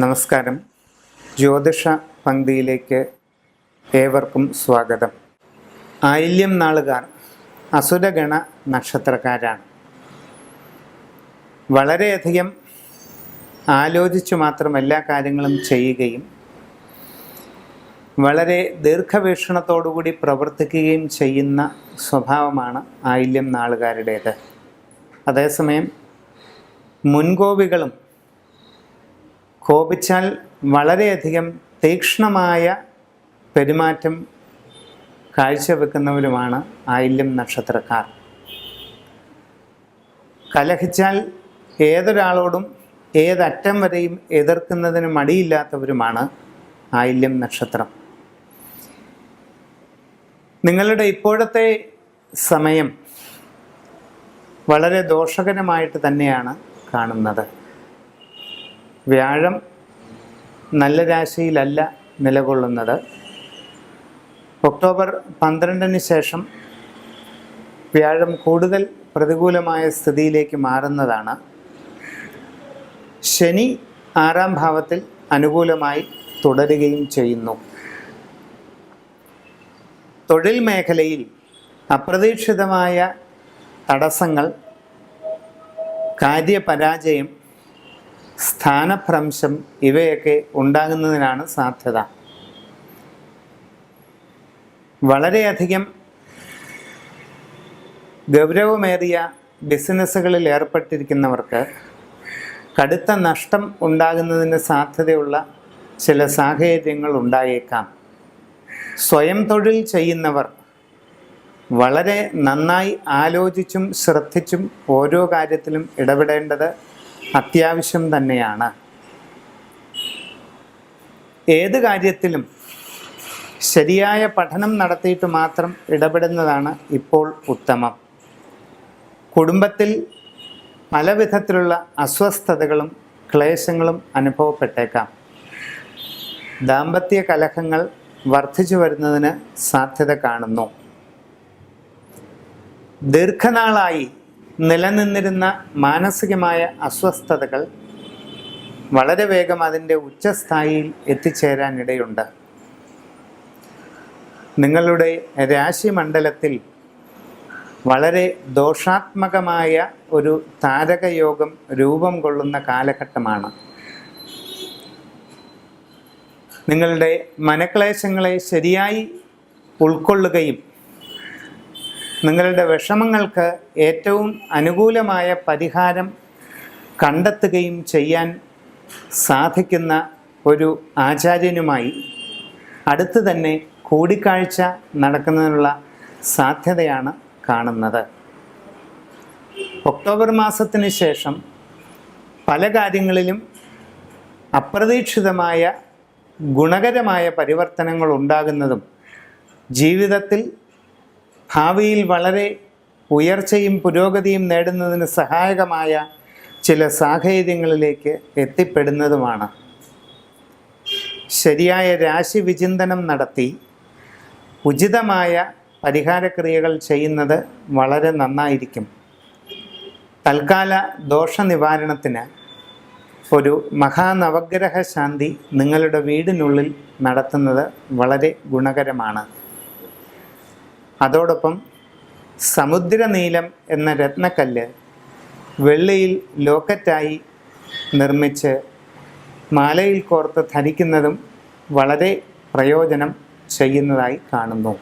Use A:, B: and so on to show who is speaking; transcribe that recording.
A: നമസ്കാരം. ജ്യോതിഷ പങ്ക്തിയിലേക്ക് ഏവർക്കും സ്വാഗതം. ആയില്യം നാളുകാർ അസുരഗണ നക്ഷത്രക്കാരാണ്. വളരെയധികം ആലോചിച്ചു മാത്രം എല്ലാ കാര്യങ്ങളും ചെയ്യുകയും വളരെ ദീർഘവീക്ഷണത്തോടുകൂടി പ്രവർത്തിക്കുകയും ചെയ്യുന്ന സ്വഭാവമാണ് ആയില്യം നാളുകാരുടേത്. അതേസമയം മുൻകോപികളും കോപിച്ചാൽ വളരെയധികം തീക്ഷ്ണമായ പെരുമാറ്റം കാഴ്ചവെക്കുന്നവരുമാണ് ആയില്യം നക്ഷത്രക്കാർ. കലഹിച്ചാൽ ഏതൊരാളോടും ഏതറ്റം വരെയും എതിർക്കുന്നതിന് മടിയില്ലാത്തവരുമാണ് ആയില്യം നക്ഷത്രം. നിങ്ങളുടെ ഇപ്പോഴത്തെ സമയം വളരെ ദോഷകരമായിട്ട് തന്നെയാണ് കാണുന്നത്. വ്യാഴം നല്ല രാശിയിലല്ല നിലകൊള്ളുന്നത്. ഒക്ടോബർ 12 ശേഷം വ്യാഴം കൂടുതൽ പ്രതികൂലമായ സ്ഥിതിയിലേക്ക് മാറുന്നതാണ്. ശനി 6-ാം ഭാവത്തിൽ അനുകൂലമായി തുടരുകയും ചെയ്യുന്നു. തൊഴിൽ മേഖലയിൽ അപ്രതീക്ഷിതമായ തടസ്സങ്ങൾ, കാര്യപരാജയം, സ്ഥാനഭ്രംശം ഇവയൊക്കെ ഉണ്ടാകുന്നതിനാണ് സാധ്യത. വളരെയധികം ഗൗരവമേറിയ ബിസിനസ്സുകളിൽ ഏർപ്പെട്ടിരിക്കുന്നവർക്ക് കടുത്ത നഷ്ടം ഉണ്ടാകുന്നതിന് സാധ്യതയുള്ള ചില സാഹചര്യങ്ങൾ ഉണ്ടായേക്കാം. സ്വയം തൊഴിൽ ചെയ്യുന്നവർ വളരെ നന്നായി ആലോചിച്ചും ശ്രദ്ധിച്ചും ഓരോ കാര്യത്തിലും ഇടപെടേണ്ടത് അത്യാവശ്യം തന്നെയാണ്. ഏത് കാര്യത്തിലും ശരിയായ പഠനം നടത്തിയിട്ട് മാത്രം ഇടപെടുന്നതാണ് ഇപ്പോൾ ഉത്തമം. കുടുംബത്തിൽ പല വിധത്തിലുള്ള അസ്വസ്ഥതകളും ക്ലേശങ്ങളും അനുഭവപ്പെട്ടേക്കാം. ദാമ്പത്യ കലഹങ്ങൾ വർദ്ധിച്ചു വരുന്നതിന് സാധ്യത കാണുന്നു. ദീർഘനാളായി നിലനിന്നിരുന്ന മാനസികമായ അസ്വസ്ഥതകൾ വളരെ വേഗം അതിൻ്റെ ഉച്ചസ്ഥായിയിൽ എത്തിച്ചേരാനിടയുണ്ട്. നിങ്ങളുടെ രാശിമണ്ഡലത്തിൽ വളരെ ദോഷാത്മകമായ ഒരു താരകയോഗം രൂപം കൊള്ളുന്ന കാലഘട്ടമാണ്. നിങ്ങളുടെ മനക്ലേശങ്ങളെ ശരിയായി ഉൾക്കൊള്ളുകയും നിങ്ങളുടെ വിഷമങ്ങൾക്ക് ഏറ്റവും അനുകൂലമായ പരിഹാരം കണ്ടെത്തുകയും ചെയ്യാൻ സാധിക്കുന്ന ഒരു ആചാര്യനുമായി അടുത്ത് തന്നെ കൂടിക്കാഴ്ച നടക്കുന്നതിനുള്ള സാധ്യതയാണ് കാണുന്നത്. ഒക്ടോബർ മാസത്തിന് ശേഷം പല കാര്യങ്ങളിലും അപ്രതീക്ഷിതമായ ഗുണകരമായ പരിവർത്തനങ്ങൾ ഉണ്ടാകുന്നതും ജീവിതത്തിൽ ഭാവിയിൽ വളരെ ഉയർച്ചയും പുരോഗതിയും നേടുന്നതിന് സഹായകമായ ചില സാഹചര്യങ്ങളിലേക്ക് എത്തിപ്പെടുന്നതുമാണ്. ശരിയായ രാശി വിചിന്തനം നടത്തി ഉചിതമായ പരിഹാരക്രിയകൾ ചെയ്യുന്നത് വളരെ നന്നായിരിക്കും. തൽക്കാല ദോഷനിവാരണത്തിന് ഒരു മഹാനവഗ്രഹ ശാന്തി നിങ്ങളുടെ വീടിനുള്ളിൽ നടത്തുന്നത് വളരെ ഗുണകരമാണ്. അതോടൊപ്പം സമുദ്രനീലം എന്ന രത്നക്കല്ല് വെള്ളിയിൽ ലോക്കറ്റായി നിർമ്മിച്ച് മാലയിൽ കോർത്ത് ധരിക്കുന്നതും വളരെ പ്രയോജനം ചെയ്യുന്നതായി കാണുന്നു.